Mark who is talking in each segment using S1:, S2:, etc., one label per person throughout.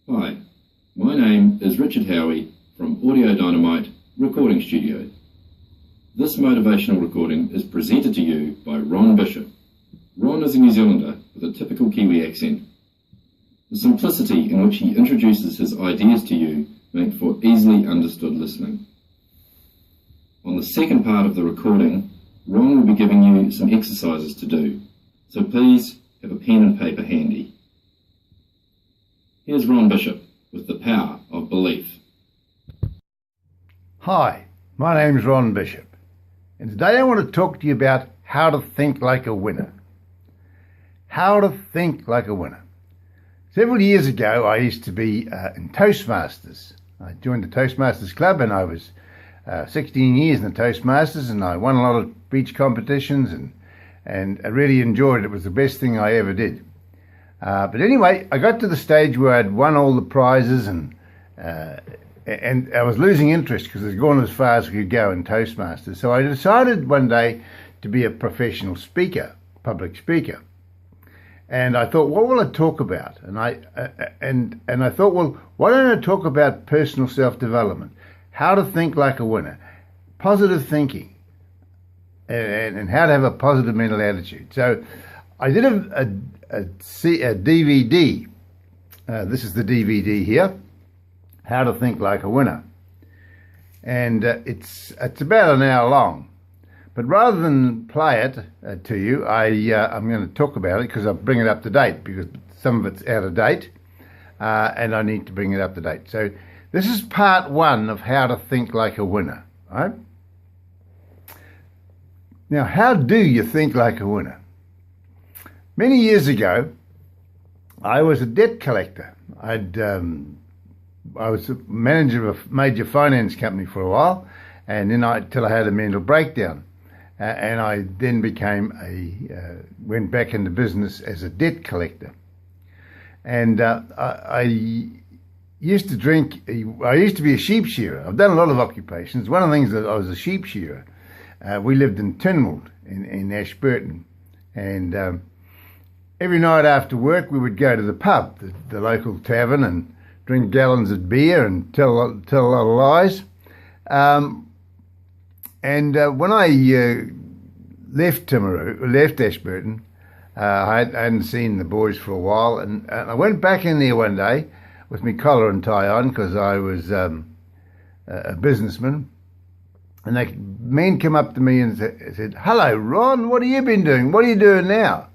S1: Hi, my name is Richard Howie from Audio Dynamite Recording Studio. This motivational recording is presented to you by Ron Bishop. Ron is a New Zealander with a typical Kiwi accent. The simplicity in which he introduces his ideas to you make for easily understood listening. On the second part of the recording, Ron will be giving you some exercises to do, so please have a pen and paper handy. Here's Ron Bishop with the power of belief.
S2: Hi, my name's Ron Bishop, and today I want to talk to you about how to think like a winner. How to think like a winner. Several years ago, I used to be in Toastmasters. I joined the Toastmasters Club, and I was 16 years in the Toastmasters, and I won a lot of speech competitions, and I really enjoyed it. It was the best thing I ever did. But anyway, I got to the stage where I'd won all the prizes, and I was losing interest because I'd gone as far as I could go in Toastmasters. So I decided one day to be a professional speaker, public speaker. And I thought, what will I talk about? And I thought, well, why don't I talk about personal self-development, how to think like a winner, positive thinking, and how to have a positive mental attitude. So I did a DVD. This is the DVD here, How to Think Like a Winner. And it's about an hour long. But rather than play it to you, I'm going to talk about it because I'll bring it up to date, because some of it's out of date and I need to bring it up to date. So this is part one of How to Think Like a Winner. Right? Now, how do you think like a winner? Many years ago, I was a debt collector. I was a manager of a major finance company for a while, and then till I had a mental breakdown. And I then went back into business as a debt collector. And I used to drink. I used to be a sheep shearer. I've done a lot of occupations. One of the things that I was a sheep shearer. We lived in Tinwood in Ashburton, and every night after work we would go to the pub, the local tavern, and drink gallons of beer and tell a lot of lies. When I left Timaru, left Ashburton, I hadn't seen the boys for a while, and I went back in there one day with my collar and tie on because I was a businessman. And the men came up to me and said, "Hello, Ron, what have you been doing? What are you doing now?"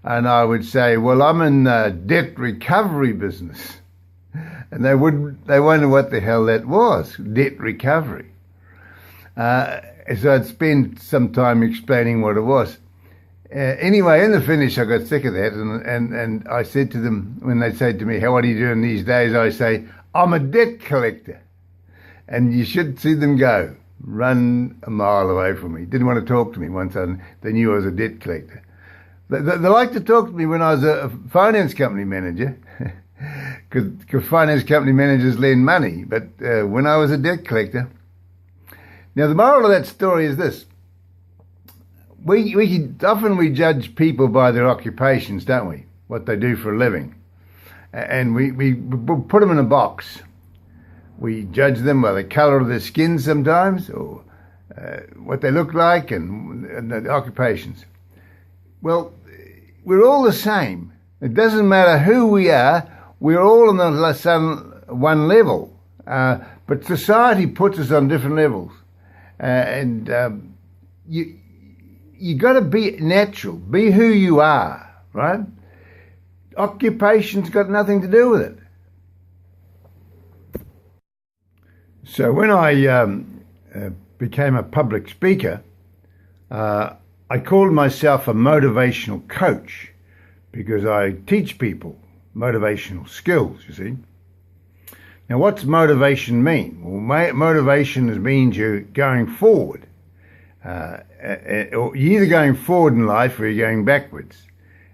S2: And I would say, "Well, I'm in debt recovery business." And they wonder what the hell that was, debt recovery. So I'd spend some time explaining what it was. Anyway, in the finish, I got sick of that, and I said to them, when they say to me, "What are you doing these days?" I say, "I'm a debt collector." And you should see them go, run a mile away from me. Didn't want to talk to me once they knew I was a debt collector. They liked to talk to me when I was a finance company manager, because finance company managers lend money, but when I was a debt collector. Now, the moral of that story is this. Often we judge people by their occupations, don't we? What they do for a living. And we put them in a box. We judge them by the colour of their skin sometimes, or what they look like, and the occupations. Well, we're all the same. It doesn't matter who we are. We're all on one level. But society puts us on different levels. You got to be natural. Be who you are, right? Occupation's got nothing to do with it. So when I became a public speaker, I called myself a motivational coach because I teach people motivational skills, you see. Now, what's motivation mean? Well, motivation means you're going forward. Or you're either going forward in life or you're going backwards.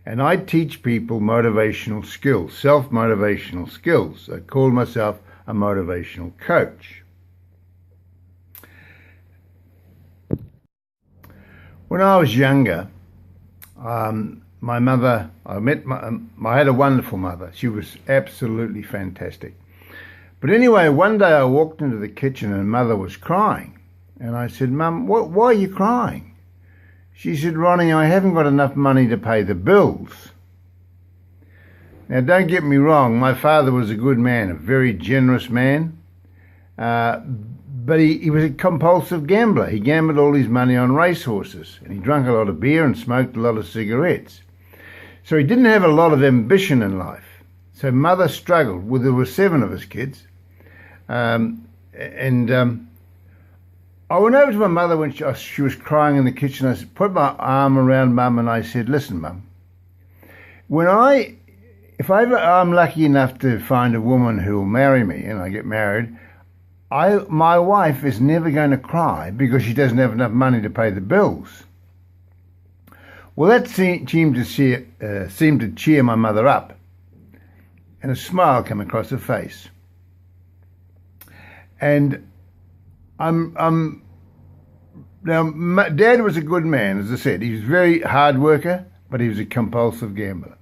S2: And I teach people motivational skills, self-motivational skills. I call myself a motivational coach. When I was younger, my mother, I had a wonderful mother. She was absolutely fantastic. But anyway, one day I walked into the kitchen and Mother was crying. And I said, Mum, why are you crying? She said, Ronnie, I haven't got enough money to pay the bills. Now, don't get me wrong, my father was a good man, a very generous man, but he was a compulsive gambler. He gambled all his money on racehorses, and he drank a lot of beer and smoked a lot of cigarettes. So he didn't have a lot of ambition in life. So Mother struggled. Well, there were 7 of us kids. I went over to my mother when she was crying in the kitchen. I put my arm around Mum and I said, listen, Mum, if I'm lucky enough to find a woman who will marry me and I get married, my wife is never going to cry because she doesn't have enough money to pay the bills. Well, that seemed to cheer my mother up, and a smile came across her face. And now, Dad was a good man, as I said. He was a very hard worker, but he was a compulsive gambler.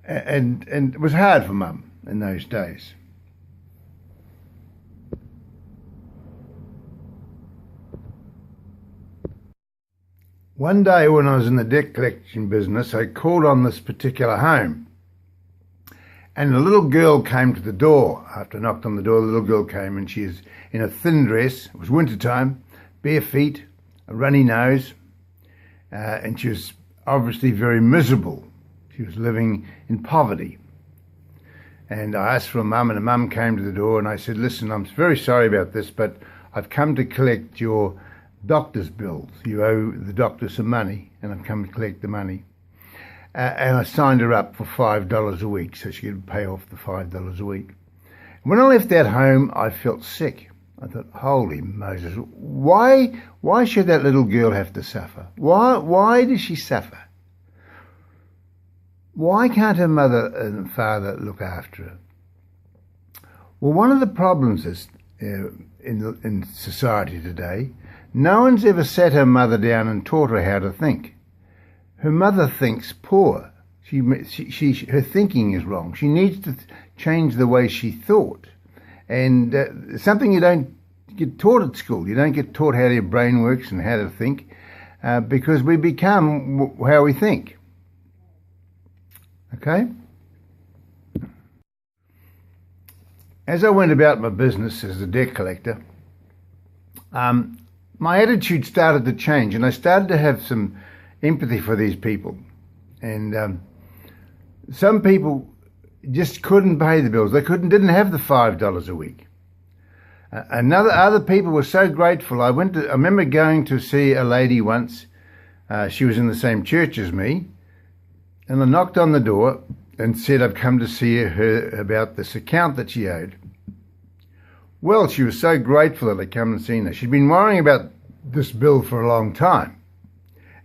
S2: And it was hard for Mum in those days. One day when I was in the debt collection business, I called on this particular home. And a little girl came to the door. After I knocked on the door, the little girl came and she was in a thin dress. It was winter time, bare feet, a runny nose, and she was obviously very miserable. She was living in poverty. And I asked for a mum, and a mum came to the door, and I said, listen, I'm very sorry about this, but I've come to collect your doctor's bills. You owe the doctor some money, and I've come to collect the money. And I signed her up for $5 a week so she could pay off the $5 a week. When I left that home, I felt sick. I thought, holy Moses, why should that little girl have to suffer? Why does she suffer? Why can't her mother and father look after her? Well, one of the problems is in society today, no one's ever sat her mother down and taught her how to think. Her mother thinks poor. Her thinking is wrong. She needs to change the way she thought. And something you don't get taught at school. You don't get taught how your brain works and how to think because we become how we think. Okay? As I went about my business as a debt collector, my attitude started to change and I started to have some empathy for these people. And some people just couldn't pay the bills. They didn't have the $5 a week. Other people were so grateful. I remember going to see a lady once. She was in the same church as me. And I knocked on the door and said I've come to see her about this account that she owed. Well, she was so grateful that I'd come and seen her. She'd been worrying about this bill for a long time.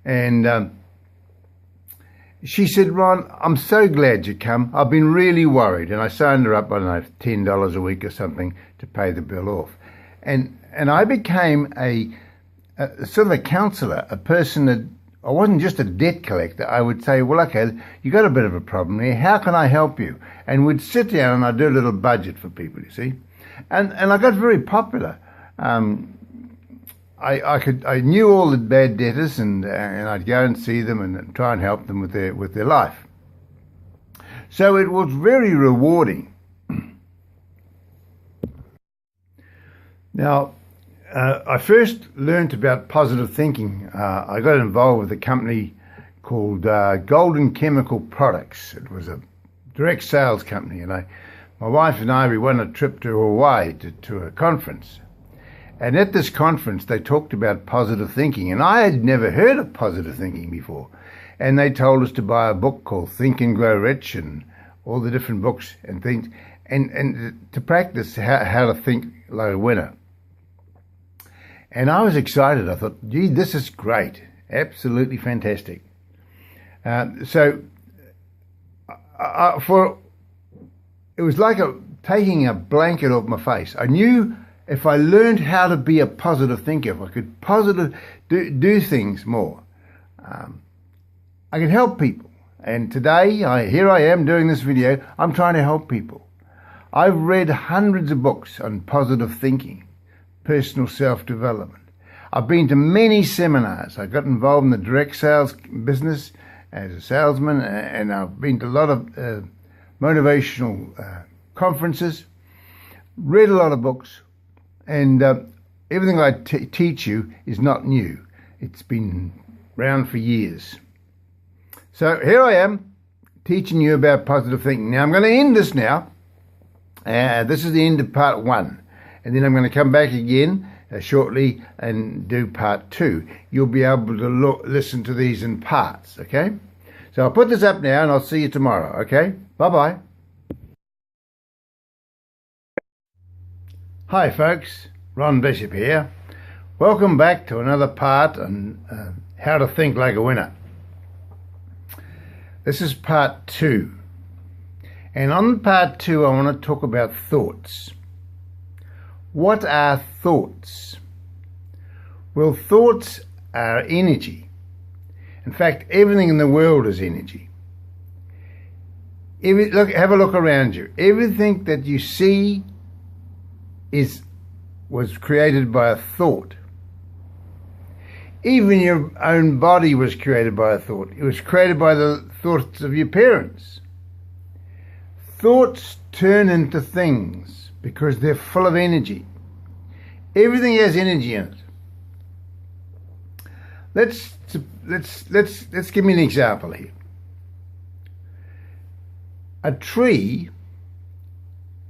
S2: And she said, Ron, I'm so glad you come. I've been really worried. And I signed her up, I don't know, $10 a week or something to pay the bill off. And I became a sort of a counsellor, a person that I wasn't just a debt collector. I would say, well, okay, you got a bit of a problem here. How can I help you? And we'd sit down and I'd do a little budget for people, you see. And I got very popular. I knew all the bad debtors and I'd go and see them and try and help them with their life. So it was very rewarding. Now, I first learnt about positive thinking. I got involved with a company called Golden Chemical Products. It was a direct sales company, and my wife and I, we went on a trip to Hawaii to a conference. And at this conference, they talked about positive thinking, and I had never heard of positive thinking before. And they told us to buy a book called Think and Grow Rich and all the different books and things, and to practice how to think like a winner. And I was excited. I thought, gee, this is great. Absolutely fantastic. It was like taking a blanket off my face. I knew if I learned how to be a positive thinker, if I could do things more, I can help people. And today, here I am doing this video. I'm trying to help people. I've read hundreds of books on positive thinking, personal self-development. I've been to many seminars. I got involved in the direct sales business as a salesman, and I've been to a lot of motivational conferences, read a lot of books, and everything I teach you is not new. It's been around for years. So here I am teaching you about positive thinking. Now I'm going to end this now. This is the end of part 1, and then I'm going to come back again shortly and do part 2. You'll be able to listen to these in parts, okay? So I'll put this up now and I'll see you tomorrow, okay? Bye-bye. Hi folks, Ron Bishop here. Welcome back to another part on how to think like a winner. This is part 2. And on part 2 I want to talk about thoughts. What are thoughts? Well, thoughts are energy. In fact, everything in the world is energy. Have a look around you. Everything that you see was created by a thought. Even your own body was created by a thought. It was created by the thoughts of your parents. Thoughts turn into things because they're full of energy. Everything has energy in it. Let's give me an example here. A tree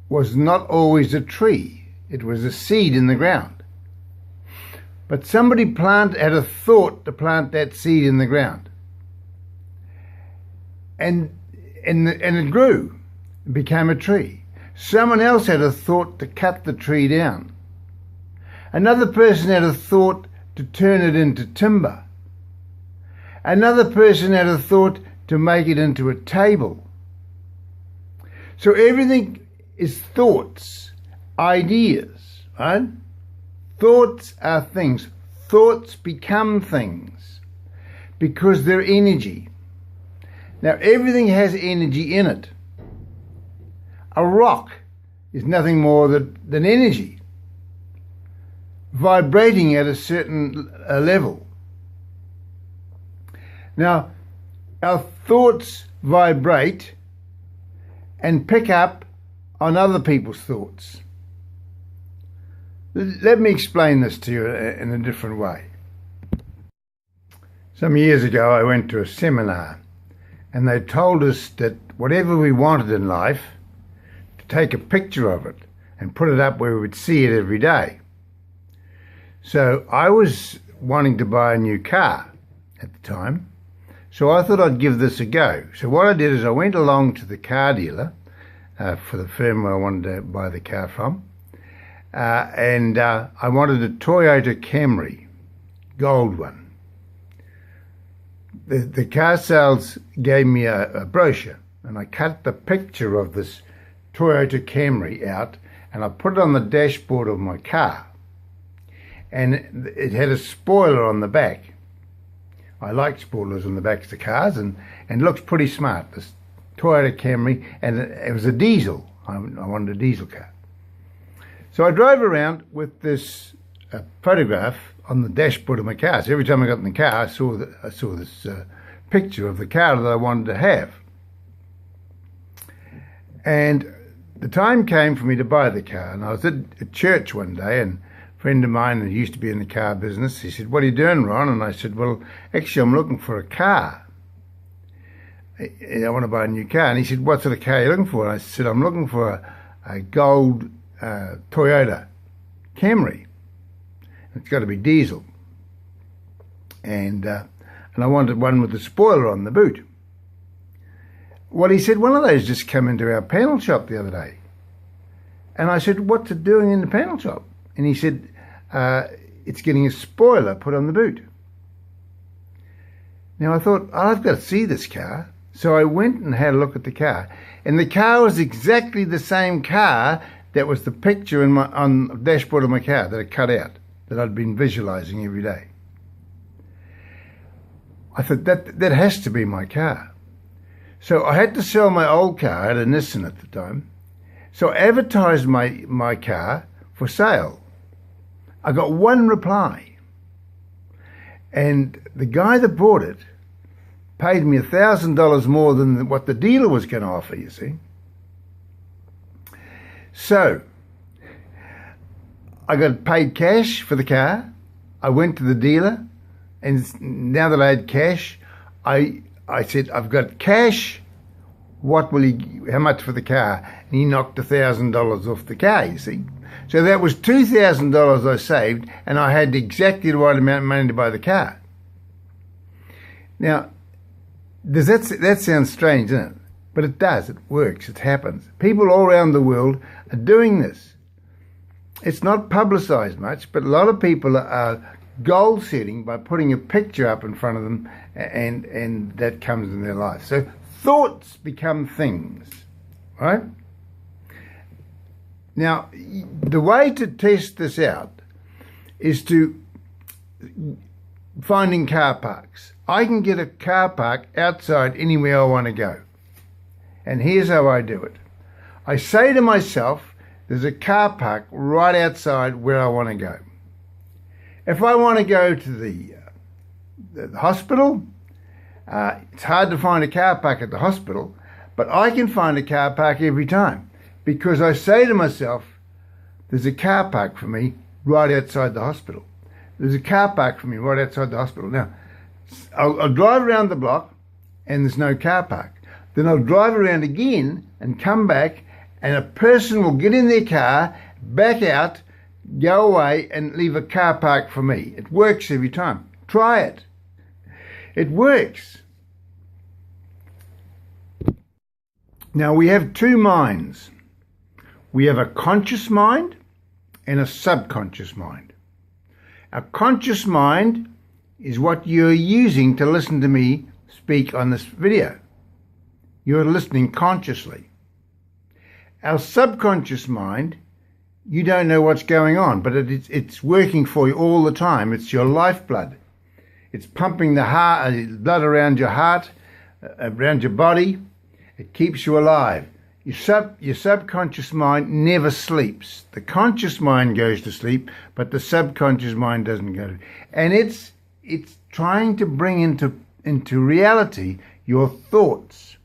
S2: was not always a tree. It was a seed in the ground. But somebody had a thought to plant that seed in the ground. And it grew. It became a tree. Someone else had a thought to cut the tree down. Another person had a thought to turn it into timber. Another person had a thought to make it into a table. So everything is thoughts, ideas, right? Thoughts are things. Thoughts become things because they're energy. Now everything has energy in it. A rock is nothing more than energy, vibrating at a certain level. Now, our thoughts vibrate and pick up on other people's thoughts. Let me explain this to you in a different way. Some years ago I went to a seminar and they told us that whatever we wanted in life, to take a picture of it and put it up where we would see it every day. So I was wanting to buy a new car at the time, so I thought I'd give this a go. So what I did is I went along to the car dealer for the firm where I wanted to buy the car from, and I wanted a Toyota Camry, gold one. The car sales gave me a brochure, and I cut the picture of this Toyota Camry out and I put it on the dashboard of my car, and it had a spoiler on the back. I like spoilers on the backs of the cars, and it looks pretty smart, this Toyota Camry, and it was a diesel. I wanted a diesel car. So I drove around with this photograph on the dashboard of my car. So every time I got in the car, I saw this picture of the car that I wanted to have. And the time came for me to buy the car, and I was at a church one day, and a friend of mine that used to be in the car business, he said, "What are you doing, Ron?" And I said, "Well, actually I'm looking for a car. I want to buy a new car." And he said, "What sort of car are you looking for?" And I said, "I'm looking for a gold Toyota Camry. It's got to be diesel. And I wanted one with a spoiler on the boot." Well, he said, "One of those just come into our panel shop the other day." And I said, "What's it doing in the panel shop?" And he said, "It's getting a spoiler put on the boot." Now I thought, I've got to see this car. So I went and had a look at the car. And the car was exactly the same car that was the picture on the dashboard of my car that I cut out, that I'd been visualizing every day. I thought that has to be my car. So I had to sell my old car. I had a Nissan at the time. So I advertised my car for sale. I got one reply. And the guy that bought it paid me $1,000 more than what the dealer was going to offer, you see. So I got paid cash for the car. I went to the dealer, and now that I had cash, I said, I've got cash. How much for the car? And he knocked $1,000 off the car, you see. So that was $2,000 I saved, and I had exactly the right amount of money to buy the car. Now, does that sounds strange, doesn't it? But it does. It works. It happens. People all around the world are doing this. It's not publicized much, but a lot of people are goal setting by putting a picture up in front of them, and that comes in their life. So thoughts become things, right? Now, the way to test this out is to finding car parks. I can get a car park outside anywhere I want to go. And here's how I do it. I say to myself, there's a car park right outside where I want to go. If I want to go to the hospital, it's hard to find a car park at the hospital, but I can find a car park every time because I say to myself, there's a car park for me right outside the hospital. There's a car park for me right outside the hospital. Now, I'll drive around the block and there's no car park. Then I'll drive around again and come back, and a person will get in their car, back out, go away and leave a car park for me. It works every time. Try it. It works. Now, we have two minds. We have a conscious mind and a subconscious mind. A conscious mind is what you're using to listen to me speak on this video. You're listening consciously. Our subconscious mind, you don't know what's going on, but it's working for you all the time. It's your lifeblood. It's pumping the blood around your heart, around your body. It keeps you alive. Your subconscious mind never sleeps. The conscious mind goes to sleep, but the subconscious mind doesn't go to. And it's trying to bring into reality your thoughts.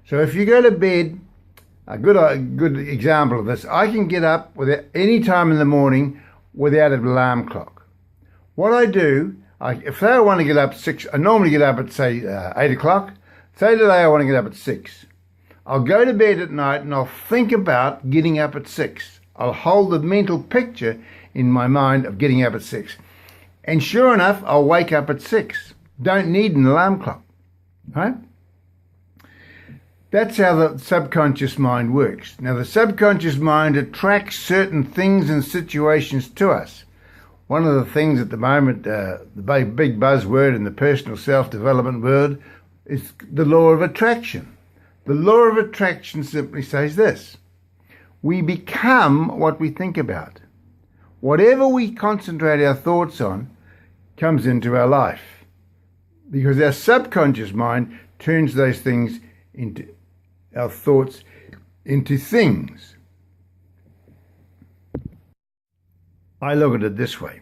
S2: So if you go to bed, a good example of this, I can get up without any time in the morning without an alarm clock. What I do, if I want to get up 6, I normally get up at say 8 o'clock. Say today I want to get up at 6. I'll go to bed at night and I'll think about getting up at 6. I'll hold the mental picture in my mind of getting up at 6. And sure enough, I'll wake up at 6. Don't need an alarm clock, right? That's how the subconscious mind works. Now, the subconscious mind attracts certain things and situations to us. One of the things at the moment, the big buzzword in the personal self-development world is the law of attraction. The law of attraction simply says this: we become what we think about. Whatever we concentrate our thoughts on comes into our life, because our subconscious mind turns those things into our thoughts into things. I look at it this way.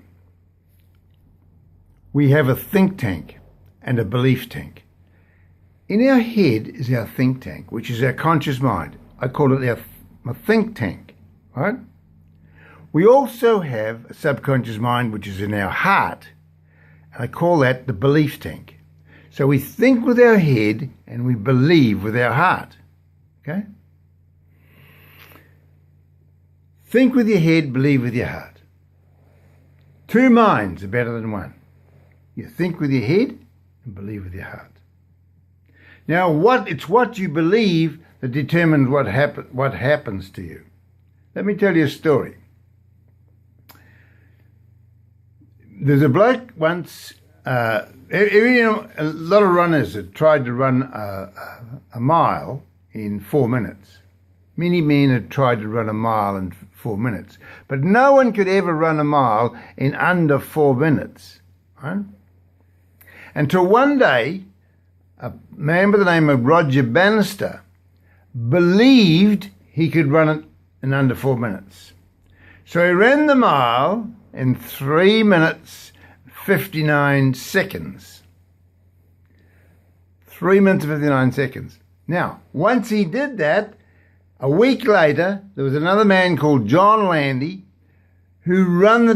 S2: We have a think tank and a belief tank. In our head is our think tank, which is our conscious mind. I call it our think tank, right? We also have a subconscious mind, which is in our heart, and I call that the belief tank. So we think with our head and we believe with our heart. Okay? Think with your head, believe with your heart. Two minds are better than one. You think with your head and believe with your heart. Now, it's what you believe that determines what happens to you. Let me tell you a story. There's a bloke once. A lot of runners had tried to run a mile in 4 minutes. Many men had tried to run a mile in 4 minutes, but no one could ever run a mile in under 4 minutes. Right? Until one day, a man by the name of Roger Bannister believed he could run it in under 4 minutes. So he ran the mile in 3 minutes 59 seconds. 3 minutes and 59 seconds. Now, once he did that, a week later, there was another man called John Landy who run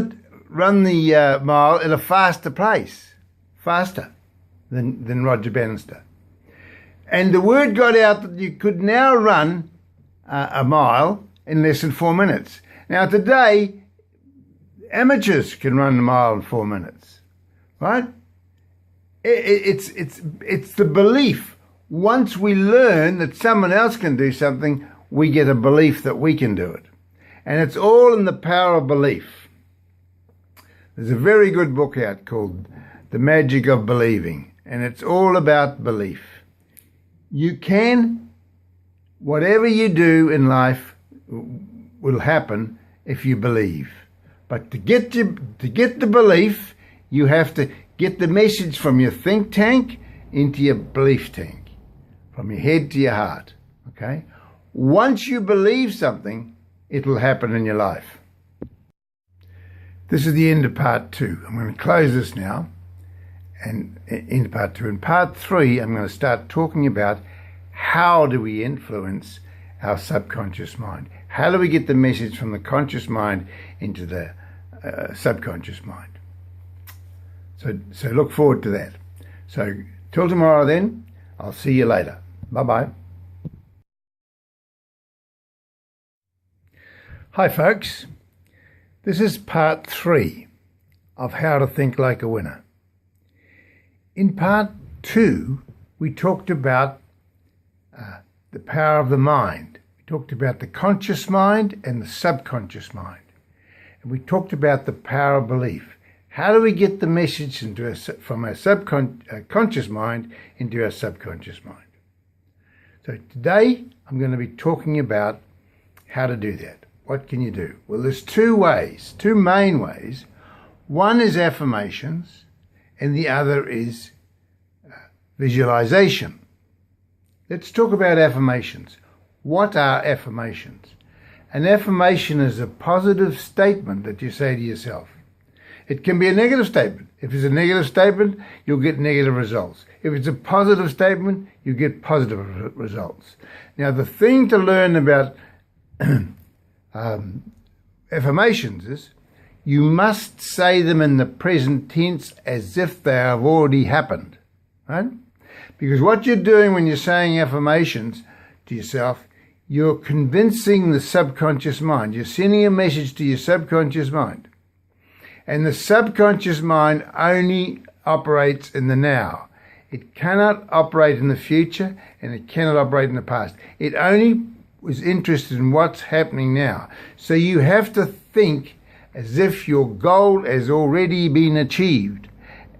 S2: the mile at a faster pace, faster than Roger Bannister. And the word got out that you could now run a mile in less than 4 minutes. Now today, amateurs can run a mile in 4 minutes, right? It's the belief. Once we learn that someone else can do something, we get a belief that we can do it. And it's all in the power of belief. There's a very good book out called The Magic of Believing, and it's all about belief. You can, whatever you do in life will happen if you believe. But to get the belief, you have to get the message from your think tank into your belief tank, from your head to your heart, okay? Once you believe something, it will happen in your life. This is the end of part 2. I'm going to close this now and into part 2. In part 3, I'm going to start talking about how do we influence our subconscious mind. How do we get the message from the conscious mind into the subconscious mind? So look forward to that. So till tomorrow then, I'll see you later. Bye-bye. Hi folks, this is part 3 of How to Think Like a Winner. In part 2, we talked about the power of the mind. We talked about the conscious mind and the subconscious mind. And we talked about the power of belief. How do we get the message from our conscious mind into our subconscious mind? So today I'm going to be talking about how to do that. What can you do? Well, there's two main ways. One is affirmations and the other is visualization. Let's talk about affirmations. What are affirmations? An affirmation is a positive statement that you say to yourself. It can be a negative statement. If it's a negative statement, you'll get negative results. If it's a positive statement, you get positive results. Now, the thing to learn about affirmations is you must say them in the present tense as if they have already happened, right? Because what you're doing when you're saying affirmations to yourself, you're convincing the subconscious mind. You're sending a message to your subconscious mind. And the subconscious mind only operates in the now. It cannot operate in the future and it cannot operate in the past. It only is interested in what's happening now. So you have to think as if your goal has already been achieved.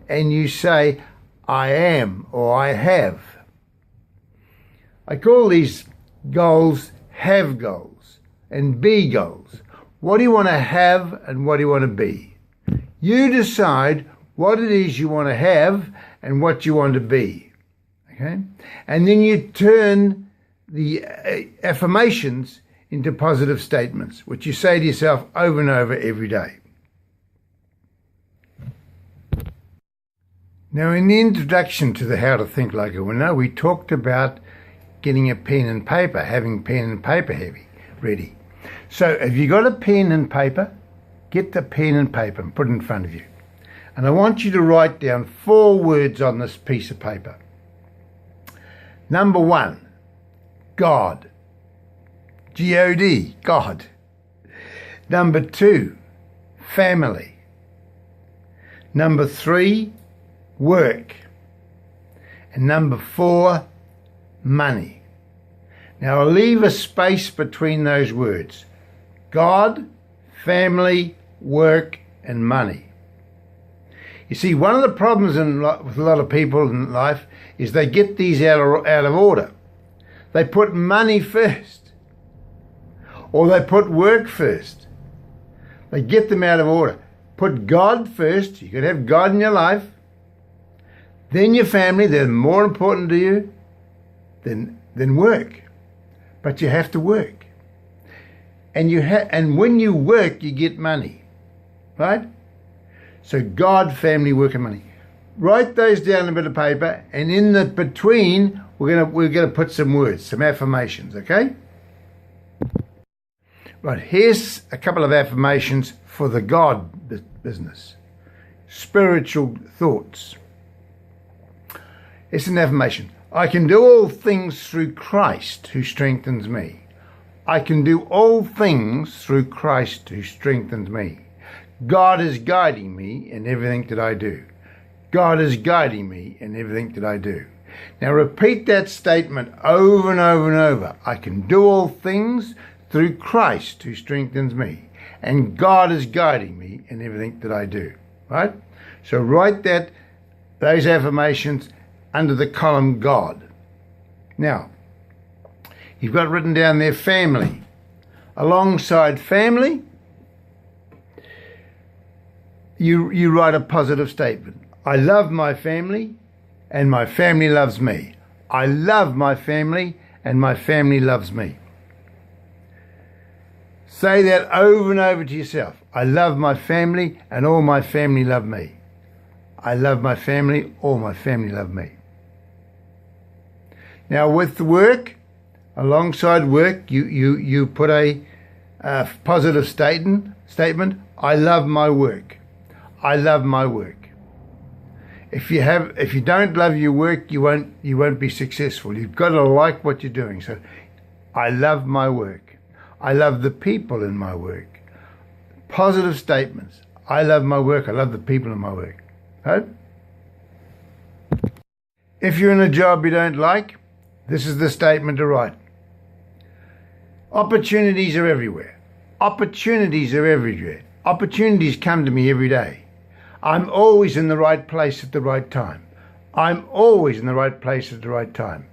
S2: And you say, I am or I have. I call these goals have goals and be goals. What do you want to have and what do you want to be? You decide what it is you want to have and what you want to be. Okay? And then you turn the affirmations into positive statements, which you say to yourself over and over every day. Now, in the introduction to the How to Think Like a Winner, we talked about getting a pen and paper, having pen and paper ready. So if you got a pen and paper, get the pen and paper and put it in front of you. And I want you to write down 4 words on this piece of paper. Number 1, God. G-O-D, God. Number 2, family. Number 3, work. And number 4, money. Now I'll leave a space between those words. God, family, work, and money. You see, one of the problems with a lot of people in life is they get these out of order. They put money first, or they put work first. They get them out of order. Put God first. You could have God in your life. then your family. They're more important to you than work. But you have to work. And when you work, you get money. Right? So God, family, work and money. Write those down on a bit of paper, and in the between, we're gonna put some words, some affirmations, okay? Right, here's a couple of affirmations for the God business. Spiritual thoughts. It's an affirmation. I can do all things through Christ who strengthens me. I can do all things through Christ who strengthens me. God is guiding me in everything that I do. God is guiding me in everything that I do. Now repeat that statement over and over and over. I can do all things through Christ who strengthens me. And God is guiding me in everything that I do. Right? So write those affirmations under the column God. Now, you've got written down there family. Alongside family, you write a positive statement. I love my family and my family loves me. I love my family and my family loves me. Say that over and over to yourself. I love my family and all my family love me. I love my family, all my family love me. Now with the work, alongside work, you put a positive statement. I love my work. I love my work. If you don't love your work, you won't be successful. You've got to like what you're doing. So, I love my work. I love the people in my work. Positive statements. I love my work. I love the people in my work. Right? If you're in a job you don't like, this is the statement to write. Opportunities are everywhere. Opportunities are everywhere. Opportunities come to me every day. I'm always in the right place at the right time. I'm always in the right place at the right time.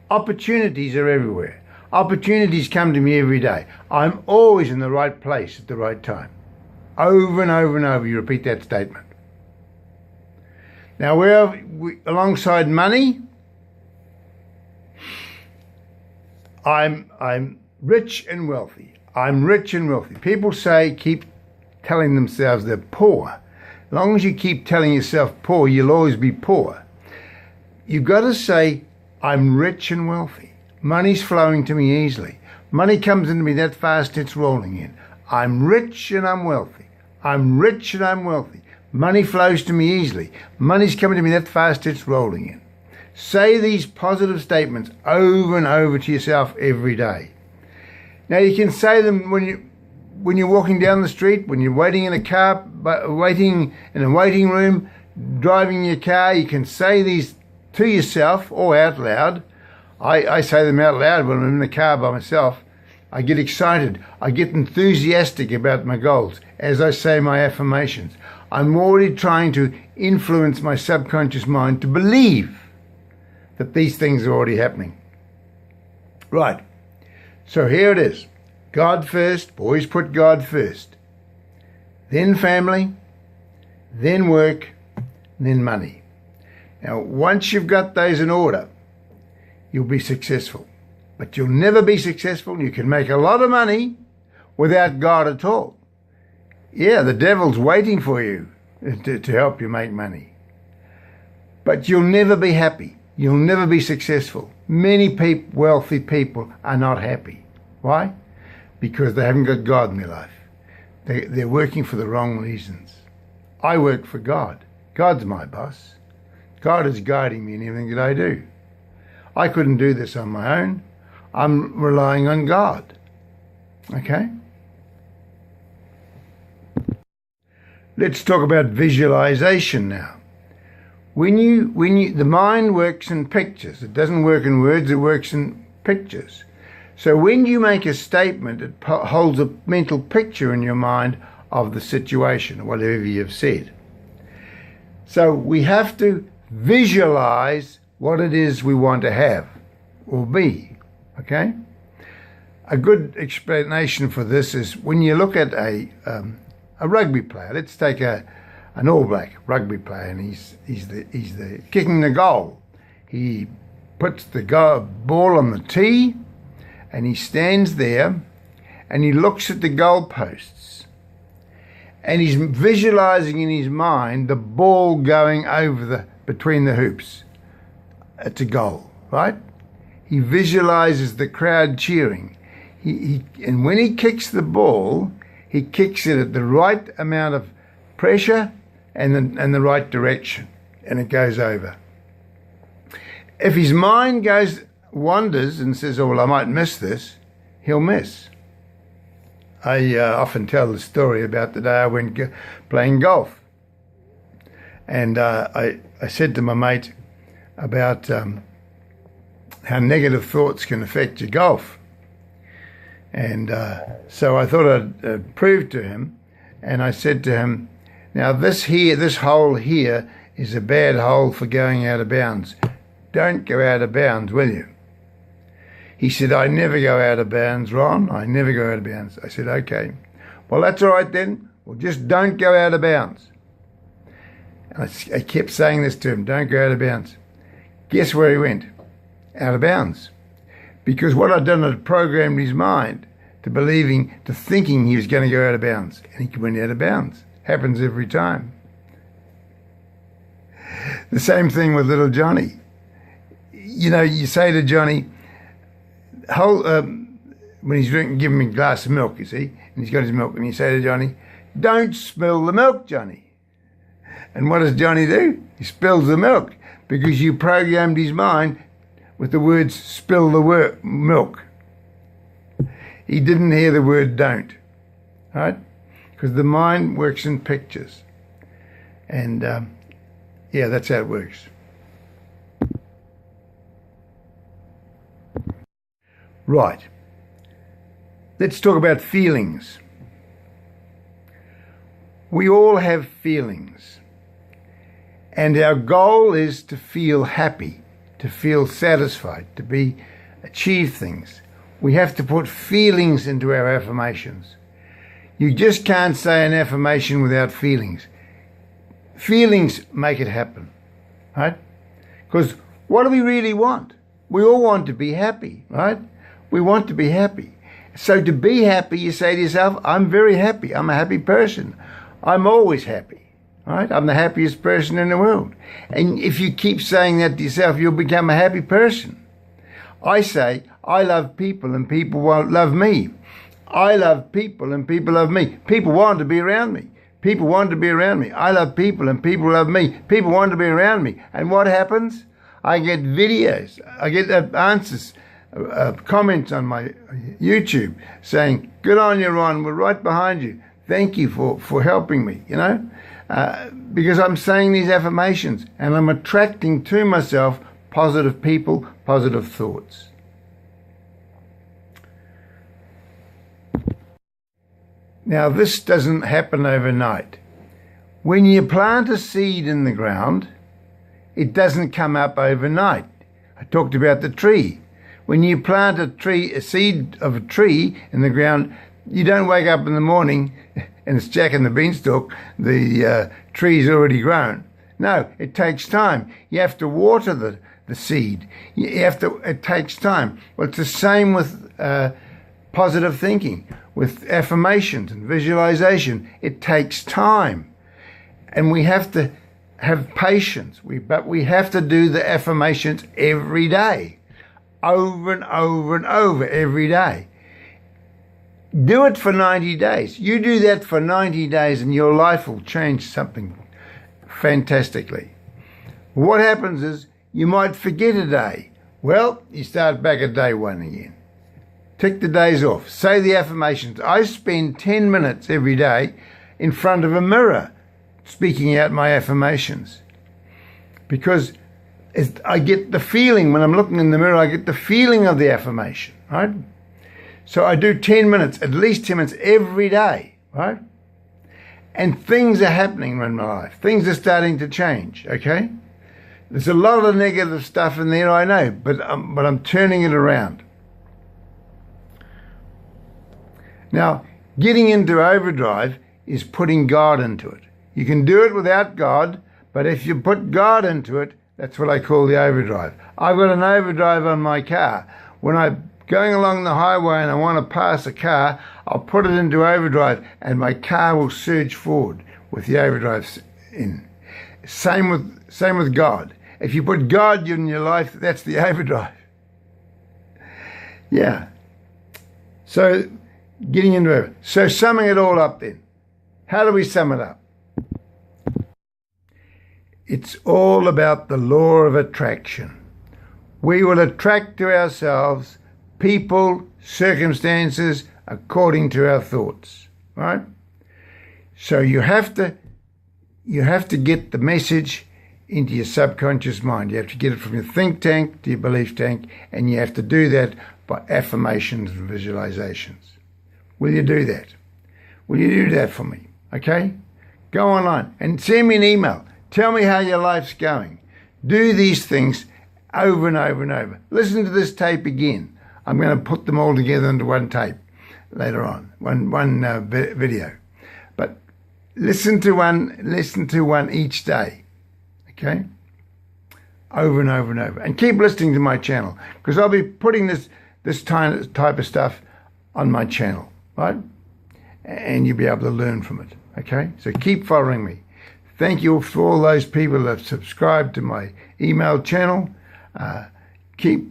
S2: Opportunities are everywhere. Opportunities come to me every day. I'm always in the right place at the right time. Over and over and over, you repeat that statement. Now, alongside money, I'm rich and wealthy. I'm rich and wealthy. People keep telling themselves they're poor. As long as you keep telling yourself poor, you'll always be poor. You've got to say, I'm rich and wealthy. Money's flowing to me easily. Money comes into me that fast it's rolling in. I'm rich and I'm wealthy. I'm rich and I'm wealthy. Money flows to me easily. Money's coming to me that fast it's rolling in. Say these positive statements over and over to yourself every day. Now you can say them when you're walking down the street, when you're waiting in a car, waiting in a waiting room, driving your car. You can say these to yourself or out loud. I say them out loud when I'm in the car by myself. I get excited. I get enthusiastic about my goals as I say my affirmations. I'm already trying to influence my subconscious mind to believe that these things are already happening. Right. So here it is. God first. Always put God first. Then family. Then work. Then money. Now, once you've got those in order, you'll be successful. But you'll never be successful. You can make a lot of money without God at all. Yeah, the devil's waiting for you to help you make money. But you'll never be happy. You'll never be successful. Many wealthy people are not happy. Why? Because they haven't got God in their life. They're working for the wrong reasons. I work for God. God's my boss. God is guiding me in everything that I do. I couldn't do this on my own. I'm relying on God. Okay? Let's talk about visualization now. The mind works in pictures. It doesn't work in words, it works in pictures. So when you make a statement, it holds a mental picture in your mind of the situation, or whatever you've said. So we have to visualize what it is we want to have or be, okay? A good explanation for this is when you look at a rugby player. Let's take a an All Black rugby player, and he's the kicking the goal. He puts the ball on the tee, and he stands there, and he looks at the goalposts, and he's visualising in his mind the ball going over between the hoops. It's a goal, right? He visualises the crowd cheering. And when he kicks the ball, he kicks it at the right amount of pressure and the right direction, and it goes over. If his mind wanders and says, oh, well, I might miss this, he'll miss. I often tell the story about the day I went playing golf. And I said to my mate about how negative thoughts can affect your golf. And so I thought I'd prove to him, and I said to him, now this hole here is a bad hole for going out of bounds. Don't go out of bounds, will you? He said, I never go out of bounds, Ron. I never go out of bounds. I said, okay. Well, that's all right then. Well, just don't go out of bounds. And I kept saying this to him, don't go out of bounds. Guess where he went? Out of bounds. Because what I'd done, I'd programmed his mind to thinking he was going to go out of bounds. And he went out of bounds. Happens every time. The same thing with little Johnny. You know, you say to Johnny, when he's drinking, give him a glass of milk, you see, and he's got his milk, and you say to Johnny, don't spill the milk, Johnny. And what does Johnny do? He spills the milk, because you programmed his mind with the words spill the milk. He didn't hear the word don't, right? Because the mind works in pictures. And yeah, that's how it works. Right. Let's talk about feelings. We all have feelings. And our goal is to feel happy, to feel satisfied, to achieve things. We have to put feelings into our affirmations. You just can't say an affirmation without feelings. Feelings make it happen, right? Because what do we really want? We all want to be happy, right? We want to be happy. So to be happy, you say to yourself, I'm very happy. I'm a happy person. I'm always happy, right? I'm the happiest person in the world. And if you keep saying that to yourself, you'll become a happy person. I say, I love people and people won't love me. I love people and people love me. People want to be around me. People want to be around me. I love people and people love me. People want to be around me. And what happens? I get videos. I get answers, comments on my YouTube saying, good on you, Ron. We're right behind you. Thank you for helping me, you know. Because I'm saying these affirmations and I'm attracting to myself positive people, positive thoughts. Now, this doesn't happen overnight. When you plant a seed in the ground, it doesn't come up overnight. I talked about the tree. When you plant a seed of a tree in the ground, you don't wake up in the morning and it's Jack and the Beanstalk, the tree's already grown. No, it takes time. You have to water the seed. It takes time. Well, it's the same with positive thinking, with affirmations and visualization. It takes time. And we have to have patience. But we have to do the affirmations every day, over and over and over every day. Do it for 90 days. You do that for 90 days and your life will change something fantastically. What happens is you might forget a day. Well, you start back at day one again. Tick the days off. Say the affirmations. I spend 10 minutes every day in front of a mirror speaking out my affirmations. Because I get the feeling, when I'm looking in the mirror, I get the feeling of the affirmation, right? So I do 10 minutes, at least 10 minutes every day, right? And things are happening in my life. Things are starting to change, okay? There's a lot of negative stuff in there, I know, but I'm turning it around. Now, getting into overdrive is putting God into it. You can do it without God, but if you put God into it, that's what I call the overdrive. I've got an overdrive on my car. When I'm going along the highway and I want to pass a car, I'll put it into overdrive and my car will surge forward with the overdrive in. Same with God. If you put God in your life, that's the overdrive. Yeah. So, getting into it. So, summing it all up then. How do we sum it up? It's all about the law of attraction. We will attract to ourselves people, circumstances, according to our thoughts, right? So you have to get the message into your subconscious mind. You have to get it from your think tank to your belief tank, and you have to do that by affirmations and visualizations. Will you do that? Will you do that for me? Okay? Go online and send me an email. Tell me how your life's going. Do these things over and over and over. Listen to this tape again. I'm going to put them all together into one tape later on, one video. But listen to one each day, okay? Over and over and over. And keep listening to my channel, because I'll be putting this type of stuff on my channel, right? And you'll be able to learn from it, okay? So keep following me. Thank you for all those people that have subscribed to my email channel.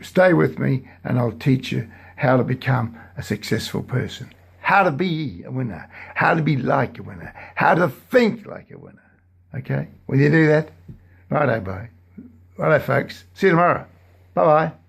S2: Stay with me, and I'll teach you how to become a successful person, how to be a winner, how to be like a winner, how to think like a winner. Okay? Will you do that? Righto, bye. Righto, folks. See you tomorrow. Bye-bye.